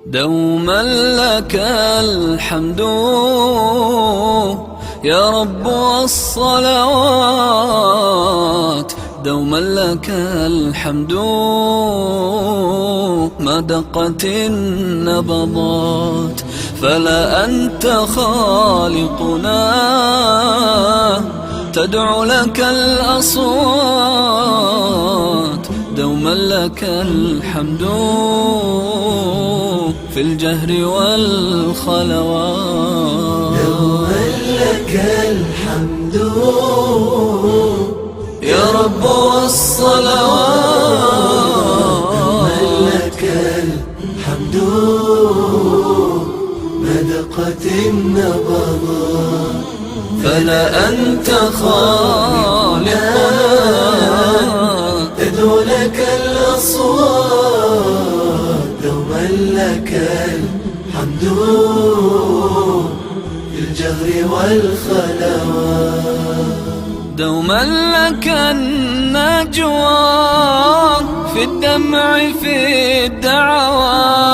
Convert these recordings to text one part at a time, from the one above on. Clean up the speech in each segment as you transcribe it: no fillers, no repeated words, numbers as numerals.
دوما لك الحمد يا رب والصلوات، دوما لك الحمد ما دقت النبضات، فلا أنت خالقنا تدعو لك الأصوات، دوما لك الحمد في الجهر والخلوات. دوما لك الحمد يا رب والصلوات، دوما لك الحمد ما دقت النبضات، فلا أنت خالقنا تدعو لك الأصوات، دوما لك الحمد في الجهر والخلوات. دوما لك النجوى في الدمع في الدعوات،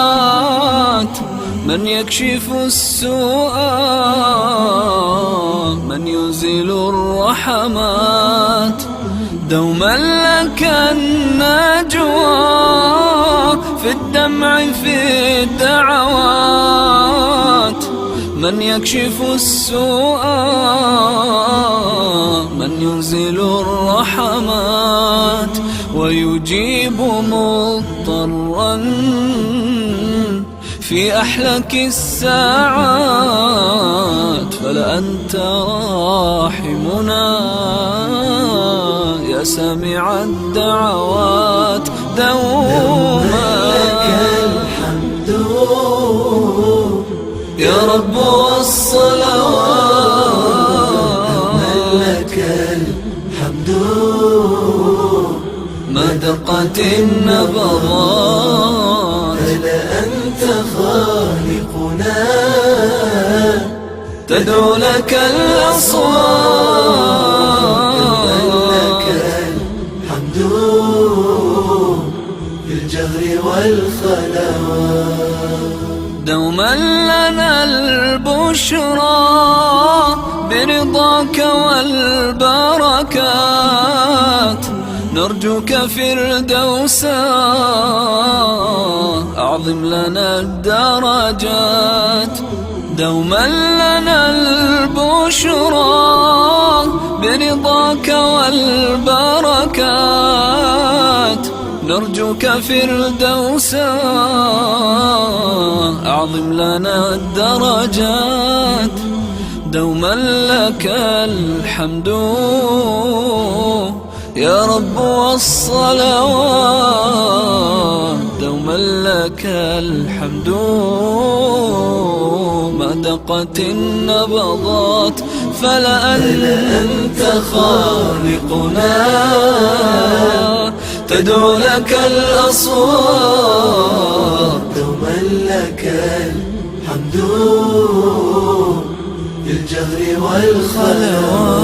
من يكشف السوء من يزيل الرحمات، دوما لك النجوى في الدمع في الدعوات، من يكشف السوء من يزيل الرحمات، ويجيب مضطرا في أحلك الساعات، فلا أنت راحمنا يا سامع الدعوات. دوما لك الحمد يا رب والصلوات، دوما لك الحمد ما دقت النبضات، فلا أنت خالقنا تدعو لك الأصوات، لك الحمد في الجهر والخلوات. دوما لنا البشرى برضاك والبركات، نرجوك فردوسا أعظم لنا الدرجات، دوما لنا البشرى برضاك والبركات، نرجوك فردوسا أعظم لنا الدرجات، دوما لك الحمد يا رب والصلوات، دوما لك الحمد ما دقت النبضات، فلا أنت خالقنا تدعو لك الأصوات، دوما لك الحمد في الجهر والخلوات.